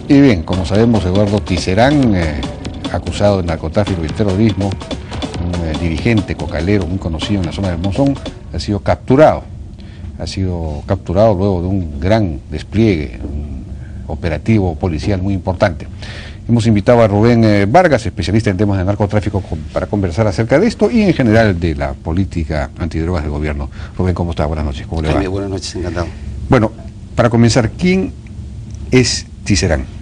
Y bien, como sabemos, Eduardo Tizerán, acusado de narcotráfico y terrorismo, un dirigente cocalero muy conocido en la zona del Monzón, ha sido capturado. Ha sido capturado luego de un gran despliegue, un operativo policial muy importante. Hemos invitado a Rubén Vargas, especialista en temas de narcotráfico, para conversar acerca de esto y en general de la política antidrogas del gobierno. Rubén, ¿cómo está? Buenas noches, ¿cómo le va? Jaime, buenas noches, encantado. Bueno, para comenzar, ¿quién es Tizerán?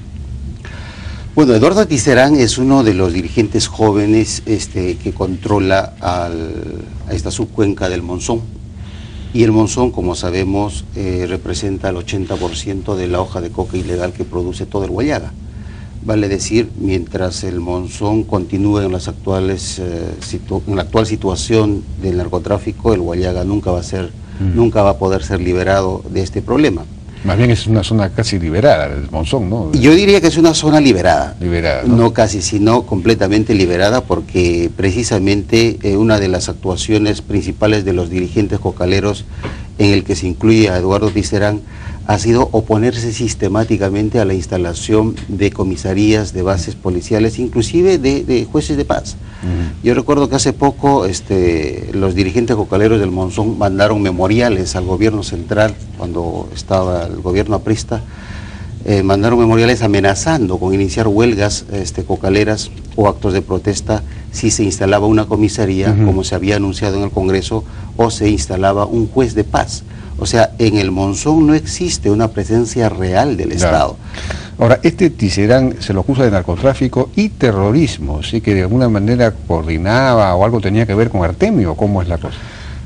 Bueno, Eduardo Tizerán es uno de los dirigentes jóvenes que controla a esta subcuenca del Monzón. Y el Monzón, como sabemos, representa el 80% de la hoja de coca ilegal que produce todo el Huallaga. Vale decir, mientras el Monzón continúe en las actuales, en la actual situación del narcotráfico, el Huallaga nunca va a poder ser liberado de este problema. Más bien es una zona casi liberada, el Monzón, ¿no? Yo diría que es una zona liberada. Liberada, ¿no? No casi, sino completamente liberada, porque precisamente una de las actuaciones principales de los dirigentes cocaleros, en el que se incluye a Eduardo Tizerán, ha sido oponerse sistemáticamente a la instalación de comisarías, de bases policiales, inclusive de jueces de paz. Yo recuerdo que hace poco los dirigentes cocaleros del Monzón mandaron memoriales al gobierno central, cuando estaba el gobierno aprista, mandaron memoriales amenazando con iniciar huelgas cocaleras o actos de protesta si se instalaba una comisaría, como se había anunciado en el Congreso, o se instalaba un juez de paz. O sea, en el Monzón no existe una presencia real del Estado. Ahora, Tizerán se lo acusa de narcotráfico y terrorismo, ¿sí? Que de alguna manera coordinaba o algo tenía que ver con Artemio, ¿cómo es la cosa?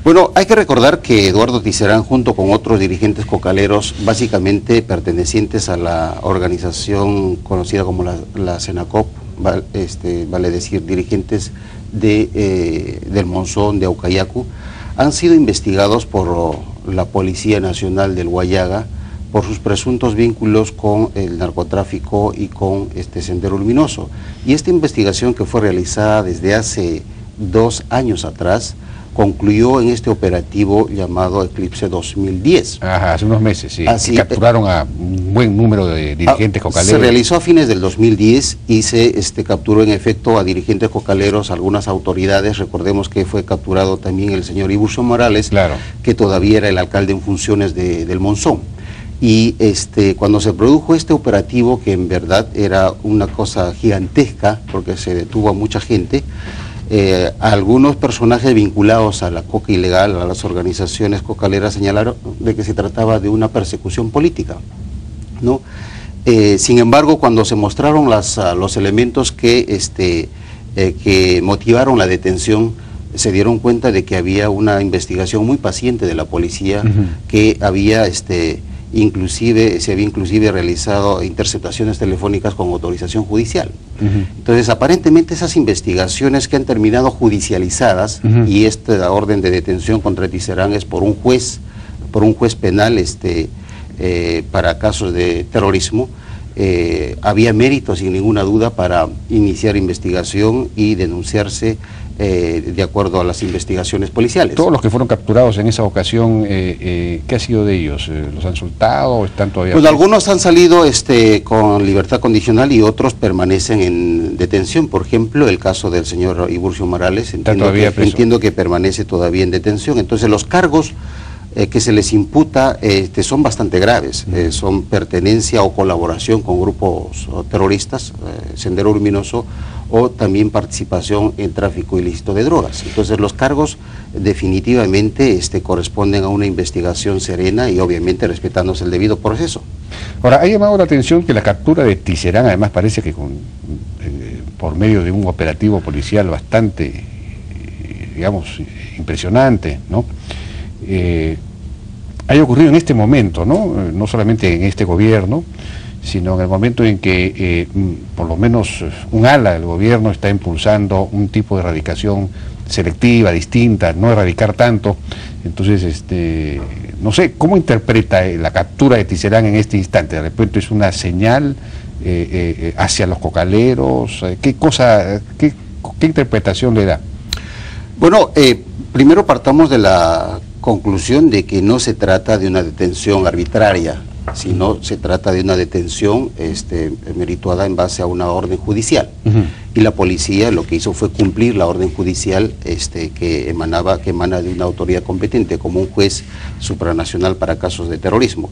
Bueno, hay que recordar que Eduardo Tizerán, junto con otros dirigentes cocaleros, básicamente pertenecientes a la organización conocida como la Senacop, vale decir, dirigentes del Monzón, de Aucayacu, han sido investigados por la Policía Nacional del Huallaga por sus presuntos vínculos con el narcotráfico y con Sendero Luminoso. Y esta investigación, que fue realizada desde hace 2 años atrás, concluyó en este operativo llamado Eclipse 2010. Ajá, hace unos meses, sí. Así, capturaron a un buen número de dirigentes cocaleros. Se realizó a fines del 2010 y se capturó en efecto a dirigentes cocaleros, algunas autoridades. Recordemos que fue capturado también el señor Iburcio Morales, claro, que todavía era el alcalde en funciones del Monzón. Y cuando se produjo este operativo, que en verdad era una cosa gigantesca, porque se detuvo a mucha gente, algunos personajes vinculados a la coca ilegal, a las organizaciones cocaleras, señalaron de que se trataba de una persecución política, ¿no? Sin embargo, cuando se mostraron los elementos que motivaron la detención, se dieron cuenta de que había una investigación muy paciente de la policía, que había se había inclusive realizado interceptaciones telefónicas con autorización judicial. Entonces, aparentemente esas investigaciones que han terminado judicializadas, y esta orden de detención contra Tizerán es por un juez penal para casos de terrorismo, había mérito sin ninguna duda para iniciar investigación y denunciarse de acuerdo a las investigaciones policiales. Todos los que fueron capturados en esa ocasión, ¿qué ha sido de ellos? ¿Los han soltado o están todavía? Pues algunos han salido con libertad condicional y otros permanecen en detención. Por ejemplo, el caso del señor Iburcio Morales, entiendo que permanece todavía en detención. Entonces, los cargos que se les imputa son bastante graves, son pertenencia o colaboración con grupos terroristas, Sendero Luminoso, o también participación en tráfico ilícito de drogas. Entonces, los cargos definitivamente corresponden a una investigación serena y obviamente respetándose el debido proceso. Ahora, ha llamado la atención que la captura de Tizerán, además parece que por medio de un operativo policial bastante, digamos, impresionante, ¿no? Haya ocurrido en este momento, no solamente en este gobierno, sino en el momento en que por lo menos un ala del gobierno está impulsando un tipo de erradicación selectiva, distinta, no erradicar tanto. Entonces, no sé, ¿cómo interpreta la captura de Tizerán en este instante? ¿De repente es una señal hacia los cocaleros? ¿Qué interpretación le da? Bueno, primero partamos de la conclusión de que no se trata de una detención arbitraria sino se trata de una detención merituada en base a una orden judicial. Y la policía lo que hizo fue cumplir la orden judicial que emana de una autoridad competente, como un juez supranacional para casos de terrorismo.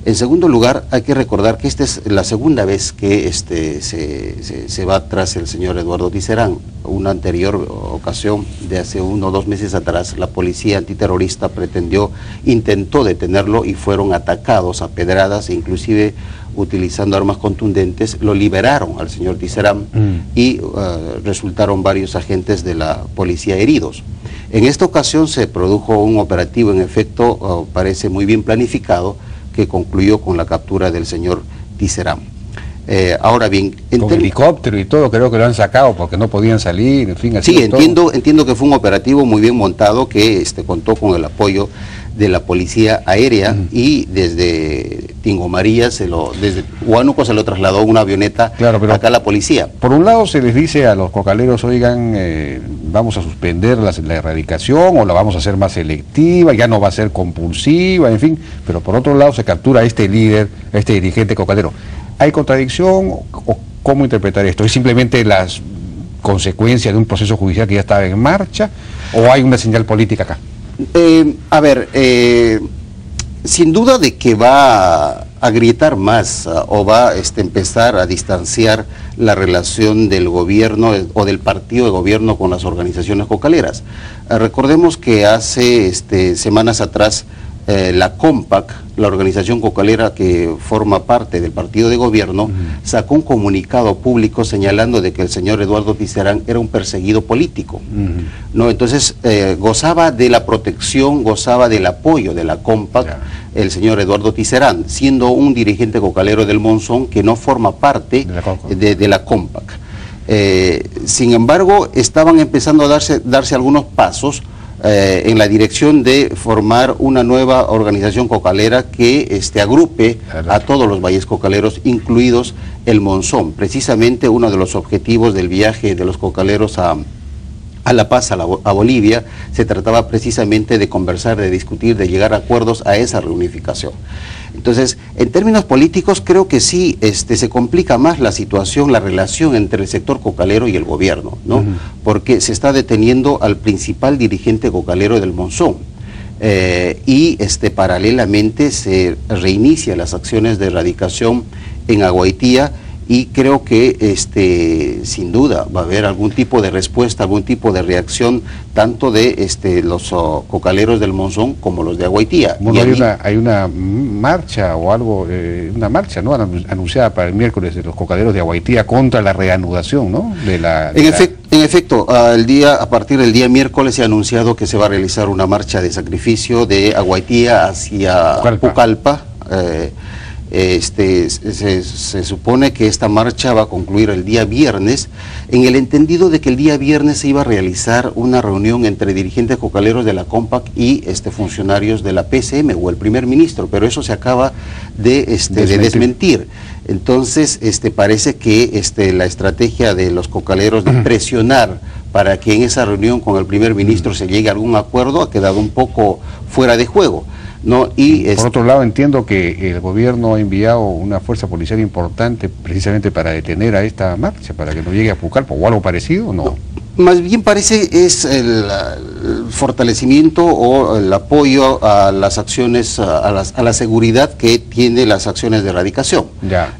En segundo lugar, hay que recordar que esta es la segunda vez que se va tras el señor Eduardo Tisserand. Una anterior ocasión, de hace 1 o 2 meses atrás, la policía antiterrorista intentó detenerlo y fueron atacados a pedradas, e inclusive utilizando armas contundentes, lo liberaron al señor Tisserand y resultaron varios agentes de la policía heridos. En esta ocasión se produjo un operativo, en efecto, parece muy bien planificado, que concluyó con la captura del señor Tisserand. Ahora bien, con helicóptero y todo, creo que lo han sacado porque no podían salir, en fin. Sí, entiendo que fue un operativo muy bien montado que contó con el apoyo de la policía aérea y desde Tingo María, desde Huánuco se lo trasladó una avioneta acá a la policía. Por un lado se les dice a los cocaleros, oigan, vamos a suspender la erradicación o la vamos a hacer más selectiva, ya no va a ser compulsiva, en fin, pero por otro lado se captura a este líder, a este dirigente cocalero. ¿Hay contradicción o cómo interpretar esto? ¿Es simplemente las consecuencias de un proceso judicial que ya estaba en marcha o hay una señal política acá? Sin duda de que va a gritar más o va a empezar a distanciar la relación del gobierno o del partido de gobierno con las organizaciones cocaleras. Recordemos que hace semanas atrás la COMPAC, la organización cocalera que forma parte del partido de gobierno, sacó un comunicado público señalando de que el señor Eduardo Tisserand era un perseguido político. ¿No? Entonces gozaba de la protección, gozaba del apoyo de la COMPAC, el señor Eduardo Tisserand, siendo un dirigente cocalero del Monzón que no forma parte de la COMPAC. Sin embargo, estaban empezando a darse algunos pasos en la dirección de formar una nueva organización cocalera que agrupe a todos los valles cocaleros, incluidos el Monzón. Precisamente uno de los objetivos del viaje de los cocaleros a La Paz, a Bolivia, se trataba precisamente de conversar, de discutir, de llegar a acuerdos a esa reunificación. Entonces, en términos políticos, creo que sí se complica más la situación, la relación entre el sector cocalero y el gobierno, ¿no? Porque se está deteniendo al principal dirigente cocalero del Monzón. Y paralelamente se reinicia las acciones de erradicación en Aguaitía, y creo que sin duda va a haber algún tipo de respuesta, algún tipo de reacción, tanto de los cocaleros del Monzón como los de Aguaitía. Bueno, hay una marcha o algo, una marcha, ¿no?, anunciada para el miércoles de los cocaleros de Aguaitía contra la reanudación, ¿no? En efecto, a partir del día miércoles se ha anunciado que se va a realizar una marcha de sacrificio de Aguaitía hacia Pucallpa. Se supone que esta marcha va a concluir el día viernes, en el entendido de que el día viernes se iba a realizar una reunión entre dirigentes cocaleros de la COMPAC y funcionarios de la PCM o el primer ministro, pero eso se acaba de desmentir. Entonces parece que la estrategia de los cocaleros de presionar para que en esa reunión con el primer ministro se llegue a algún acuerdo ha quedado un poco fuera de juego, ¿no? Por otro lado, entiendo que el gobierno ha enviado una fuerza policial importante precisamente para detener a esta marcha, para que no llegue a Pucallpa o algo parecido, ¿no? Más bien parece es el fortalecimiento o el apoyo a las acciones, a la seguridad que tiene las acciones de erradicación,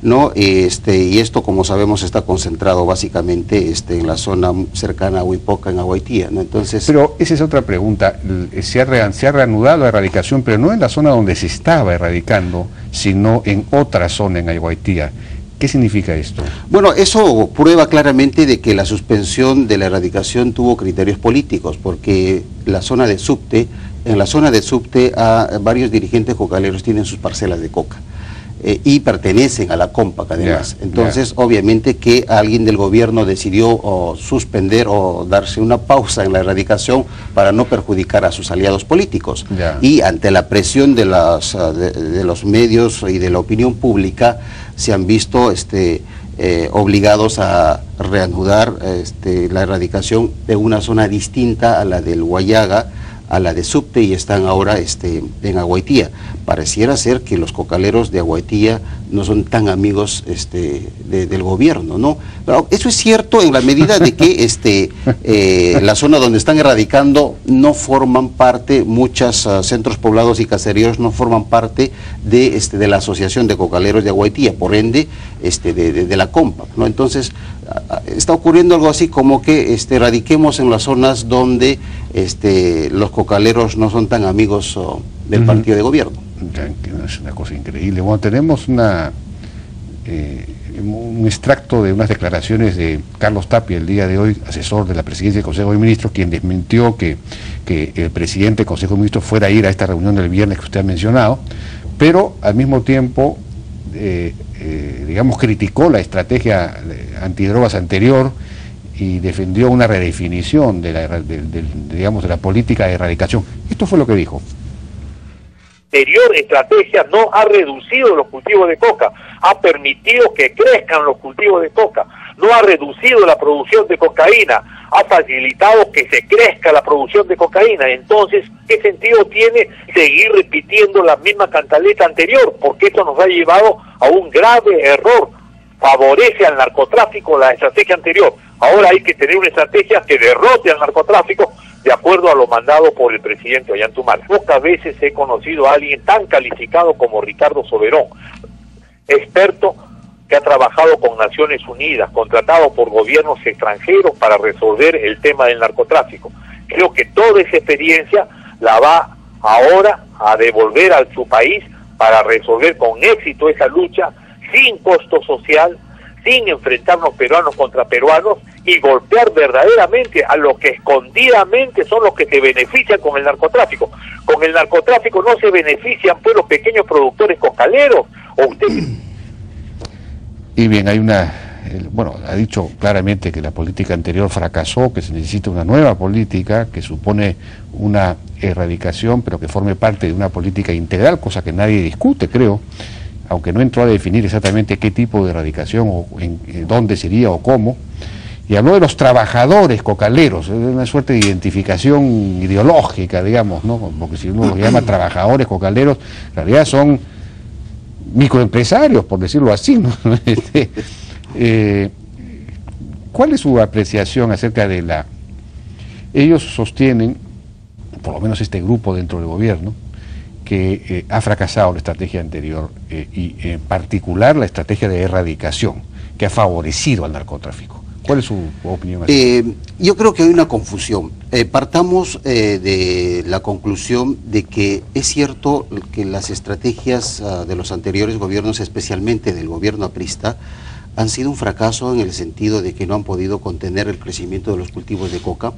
¿no? Y esto, como sabemos, está concentrado básicamente en la zona cercana a Huipoca, en Aguaitía, ¿no? Entonces... Pero esa es otra pregunta, se ha reanudado la erradicación, pero no en la zona donde se estaba erradicando, sino en otra zona en Aguaitía. ¿Qué significa esto? Bueno, eso prueba claramente de que la suspensión de la erradicación tuvo criterios políticos, porque en la zona de Subte varios dirigentes cocaleros tienen sus parcelas de coca y pertenecen a la COMPAC además. Entonces, obviamente que alguien del gobierno decidió suspender o darse una pausa en la erradicación para no perjudicar a sus aliados políticos. Y ante la presión de los medios y de la opinión pública, se han visto obligados a reanudar la erradicación de una zona distinta a la del Huallaga, a la de subte y están ahora en Agüetía. Pareciera ser que los cocaleros de Agüetía no son tan amigos del gobierno, ¿no? Pero eso es cierto en la medida de que la zona donde están erradicando no forman parte, muchos centros poblados y caseríos no forman parte de la Asociación de Cocaleros de Agüetía, por ende de la COMPAC, ¿no? Entonces está ocurriendo algo así como que radiquemos en las zonas donde los cocaleros no son tan amigos del partido de gobierno. Es una cosa increíble. Bueno, tenemos un extracto de unas declaraciones de Carlos Tapia el día de hoy, asesor de la presidencia del Consejo de Ministros, quien desmintió que el presidente del Consejo de Ministros fuera a ir a esta reunión del viernes que usted ha mencionado, pero al mismo tiempo digamos, criticó la estrategia antidrogas anterior y defendió una redefinición de la política de erradicación. Esto fue lo que dijo. La anterior estrategia no ha reducido los cultivos de coca, ha permitido que crezcan los cultivos de coca, no ha reducido la producción de cocaína, ha facilitado que se crezca la producción de cocaína. Entonces, ¿qué sentido tiene seguir repitiendo la misma cantaleta anterior? Porque esto nos ha llevado a un grave error. Favorece al narcotráfico la estrategia anterior. Ahora hay que tener una estrategia que derrote al narcotráfico de acuerdo a lo mandado por el presidente Ollantaytamala. Pocas veces he conocido a alguien tan calificado como Ricardo Soberón, experto que ha trabajado con Naciones Unidas, contratado por gobiernos extranjeros para resolver el tema del narcotráfico. Creo que toda esa experiencia la va ahora a devolver a su país para resolver con éxito esa lucha sin costo social, sin enfrentarnos peruanos contra peruanos y golpear verdaderamente a los que escondidamente son los que se benefician con el narcotráfico. Con el narcotráfico no se benefician pues los pequeños productores cocaleros. ¿O usted? Y bien, ha dicho claramente que la política anterior fracasó, que se necesita una nueva política que supone una erradicación, pero que forme parte de una política integral, cosa que nadie discute, creo, aunque no entró a definir exactamente qué tipo de erradicación o en dónde sería o cómo. Y habló de los trabajadores cocaleros, una suerte de identificación ideológica, digamos, ¿no? Porque si uno los llama trabajadores cocaleros, en realidad son microempresarios, por decirlo así, ¿no? ¿Cuál es su apreciación acerca de ellos sostienen, por lo menos este grupo dentro del gobierno, que ha fracasado la estrategia anterior y en particular la estrategia de erradicación, que ha favorecido al narcotráfico? ¿Cuál es su opinión? Yo creo que hay una confusión. Partamos de la conclusión de que es cierto que las estrategias de los anteriores gobiernos, especialmente del gobierno aprista, han sido un fracaso en el sentido de que no han podido contener el crecimiento de los cultivos de coca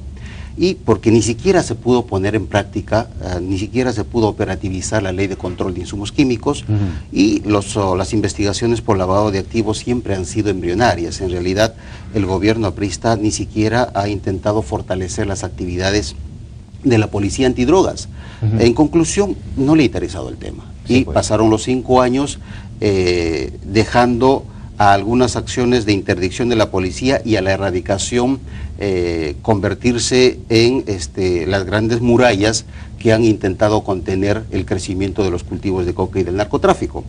y porque ni siquiera se pudo poner en práctica, ni siquiera se pudo operativizar la ley de control de insumos químicos y las investigaciones por lavado de activos siempre han sido embrionarias. En realidad el gobierno aprista ni siquiera ha intentado fortalecer las actividades de la policía antidrogas. En conclusión, no le ha interesado el tema y pasaron los 5 años dejando a algunas acciones de interdicción de la policía y a la erradicación convertirse en las grandes murallas que han intentado contener el crecimiento de los cultivos de coca y del narcotráfico.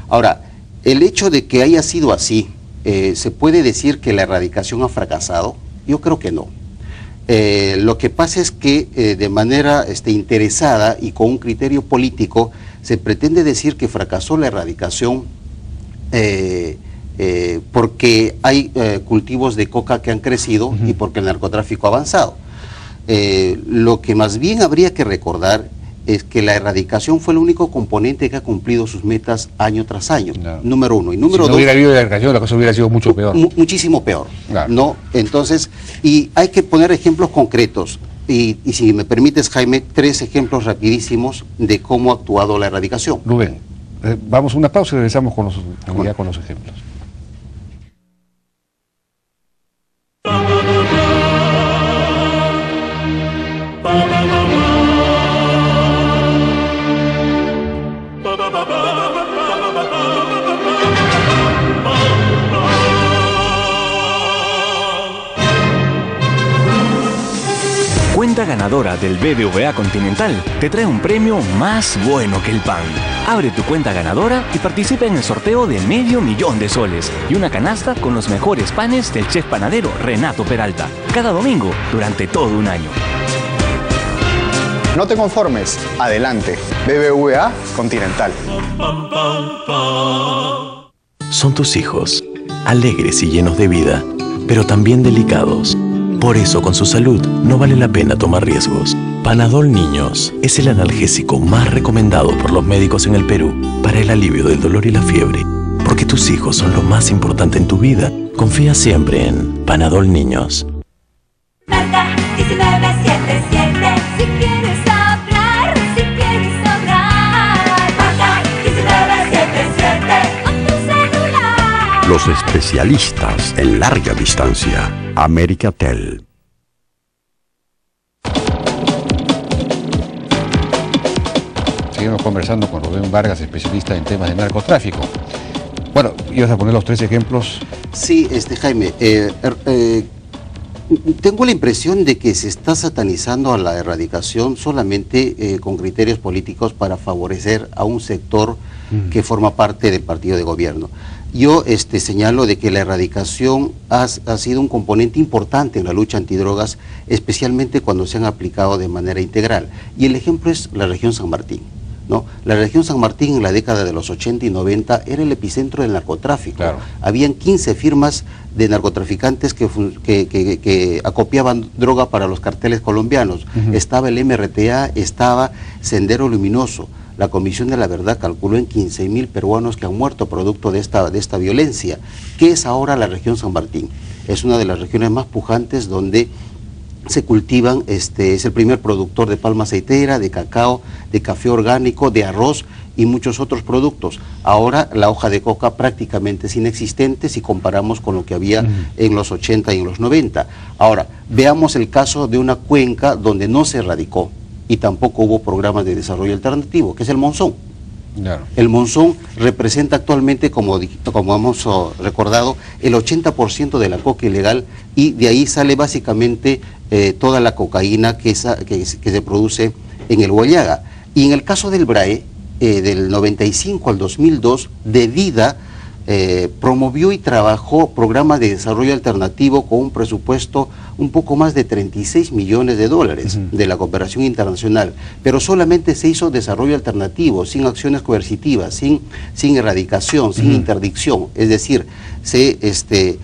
Ahora, el hecho de que haya sido así, ¿se puede decir que la erradicación ha fracasado? Yo creo que no. Lo que pasa es que de manera interesada y con un criterio político se pretende decir que fracasó la erradicación porque hay cultivos de coca que han crecido y porque el narcotráfico ha avanzado. Lo que más bien habría que recordar es que la erradicación fue el único componente que ha cumplido sus metas año tras año, número uno. Y número dos, si no hubiera habido erradicación, la cosa hubiera sido mucho peor. Muchísimo peor, ¿no? Entonces, y hay que poner ejemplos concretos. Y si me permites, Jaime, 3 ejemplos rapidísimos de cómo ha actuado la erradicación. Rubén, vamos a una pausa y regresamos con los ejemplos. Cuenta ganadora. ganadora del BBVA Continental te trae un premio más bueno que el pan. Abre tu cuenta ganadora y participa en el sorteo de $500,000 de soles y una canasta con los mejores panes del chef panadero Renato Peralta, cada domingo durante todo un año. No te conformes, adelante. BBVA Continental. Son tus hijos, alegres y llenos de vida, pero también delicados. Por eso, con su salud, no vale la pena tomar riesgos. Panadol Niños es el analgésico más recomendado por los médicos en el Perú para el alivio del dolor y la fiebre. Porque tus hijos son lo más importante en tu vida. Confía siempre en Panadol Niños. Marca 1977. Si quieres hablar, si quieres hablar. Marca 1977. O tu celular. Los especialistas en larga distancia. Americatel. Seguimos conversando con Rubén Vargas, especialista en temas de narcotráfico. Bueno, ibas a poner los 3 ejemplos. Sí, Jaime, tengo la impresión de que se está satanizando a la erradicación solamente con criterios políticos para favorecer a un sector que forma parte del partido de gobierno. Yo señalo de que la erradicación ha sido un componente importante en la lucha antidrogas, especialmente cuando se han aplicado de manera integral. Y el ejemplo es la región San Martín, ¿no? La región San Martín en la década de los 80 y 90 era el epicentro del narcotráfico. Claro. Habían 15 firmas de narcotraficantes que acopiaban droga para los carteles colombianos. Estaba el MRTA, estaba Sendero Luminoso. La Comisión de la Verdad calculó en 15.000 peruanos que han muerto producto de esta violencia. ¿Qué es ahora la región San Martín? Es una de las regiones más pujantes donde se cultivan, es el primer productor de palma aceitera, de cacao, de café orgánico, de arroz y muchos otros productos. Ahora la hoja de coca prácticamente es inexistente si comparamos con lo que había en los 80 y en los 90. Ahora, veamos el caso de una cuenca donde no se erradicó y tampoco hubo programas de desarrollo alternativo, que es el Monzón. Claro. El Monzón representa actualmente, como hemos recordado, el 80% de la coca ilegal y de ahí sale básicamente toda la cocaína que se produce en el Huallaga. Y en el caso del BRAE, del 95 al 2002, de vida, promovió y trabajó programas de desarrollo alternativo con un presupuesto un poco más de $36 millones de la cooperación internacional, pero solamente se hizo desarrollo alternativo, sin acciones coercitivas, sin erradicación, sin interdicción, es decir, se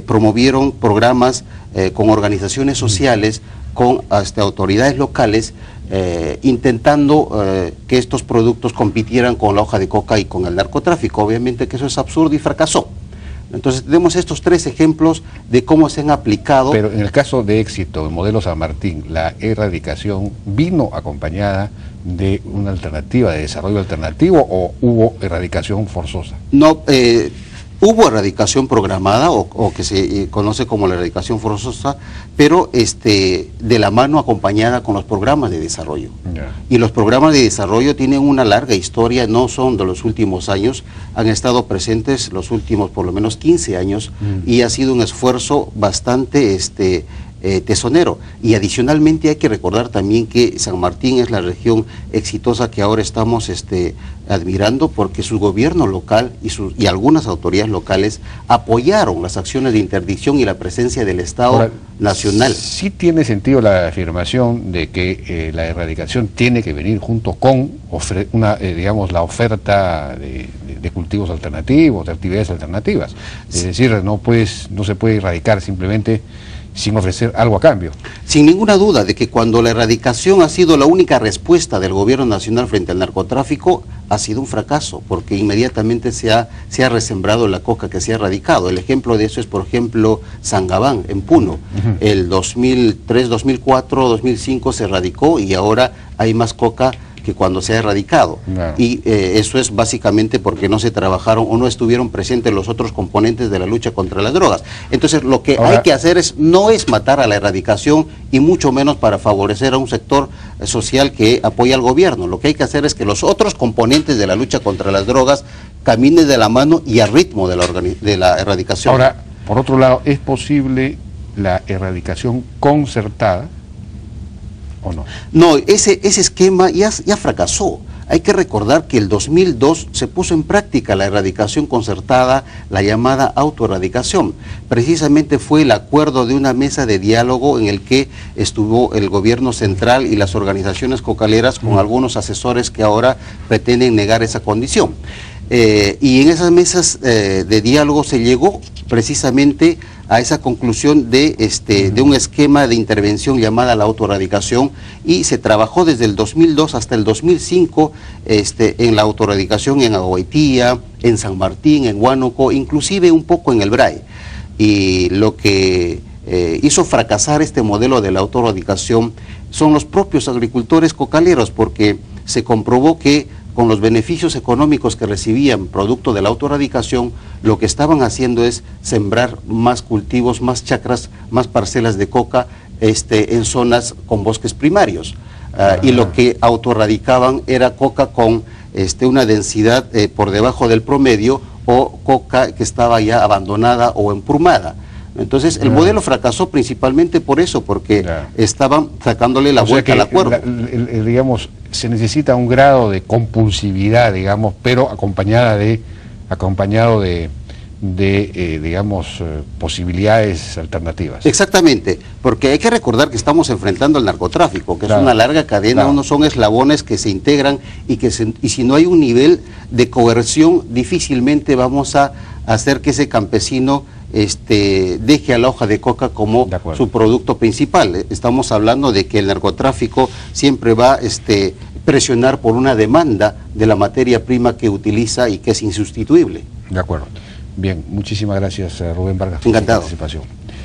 promovieron programas con organizaciones sociales, con autoridades locales, intentando que estos productos compitieran con la hoja de coca y con el narcotráfico. Obviamente que eso es absurdo y fracasó. Entonces tenemos estos 3 ejemplos de cómo se han aplicado. Pero en el caso de éxito, el modelo San Martín, la erradicación vino acompañada de una alternativa, de desarrollo alternativo, ¿o hubo erradicación forzosa? No, hubo erradicación programada o que se conoce como la erradicación forzosa, pero de la mano acompañada con los programas de desarrollo. Y los programas de desarrollo tienen una larga historia, no son de los últimos años, han estado presentes los últimos por lo menos 15 años y ha sido un esfuerzo bastante tesonero. Y adicionalmente hay que recordar también que San Martín es la región exitosa que ahora estamos admirando, porque su gobierno local y algunas autoridades locales apoyaron las acciones de interdicción y la presencia del Estado ahora, nacional. Sí tiene sentido la afirmación de que la erradicación tiene que venir junto con digamos, la oferta de cultivos alternativos, de actividades alternativas. Es decir, no se puede erradicar simplemente sin ofrecer algo a cambio. Sin ninguna duda de que cuando la erradicación ha sido la única respuesta del gobierno nacional frente al narcotráfico, ha sido un fracaso, porque inmediatamente se ha resembrado la coca que se ha erradicado. El ejemplo de eso es, por ejemplo, Sangabán, en Puno. El 2003, 2004, 2005 se erradicó y ahora hay más coca que cuando se ha erradicado. Y eso es básicamente porque no se trabajaron o no estuvieron presentes los otros componentes de la lucha contra las drogas. Entonces lo que hay que hacer no es matar a la erradicación y mucho menos para favorecer a un sector social que apoya al gobierno. Lo que hay que hacer es que los otros componentes de la lucha contra las drogas caminen de la mano y al ritmo de la erradicación. Ahora, por otro lado, ¿es posible la erradicación concertada? ¿o no? No, ese esquema ya fracasó. Hay que recordar que el 2002 se puso en práctica la erradicación concertada, la llamada autoerradicación. Precisamente fue el acuerdo de una mesa de diálogo en el que estuvo el gobierno central y las organizaciones cocaleras con algunos asesores que ahora pretenden negar esa condición. Y en esas mesas de diálogo se llegó precisamente a esa conclusión de un esquema de intervención llamada la autoerradicación, y se trabajó desde el 2002 hasta el 2005 en la autoerradicación en Aguaitía, en San Martín, en Huánuco, inclusive un poco en el Bray. Y lo que hizo fracasar este modelo de la autoerradicación son los propios agricultores cocaleros, porque se comprobó que con los beneficios económicos que recibían producto de la autoerradicación, lo que estaban haciendo es sembrar más cultivos, más chacras, más parcelas de coca en zonas con bosques primarios. Y lo que autoerradicaban era coca con una densidad por debajo del promedio, o coca que estaba ya abandonada o emprumada. Entonces el modelo fracasó principalmente por eso, porque estaban sacándole la vuelta al acuerdo. Digamos, se necesita un grado de compulsividad, digamos, pero acompañado de posibilidades alternativas. Exactamente, porque hay que recordar que estamos enfrentando al narcotráfico, que es una larga cadena, unos son eslabones que se integran, y si no hay un nivel de coerción, difícilmente vamos a hacer que ese campesino deje a la hoja de coca como su producto principal. Estamos hablando de que el narcotráfico siempre va a presionar por una demanda de la materia prima que utiliza y que es insustituible. De acuerdo. Bien, muchísimas gracias, Rubén Vargas, Encantado. por su participación.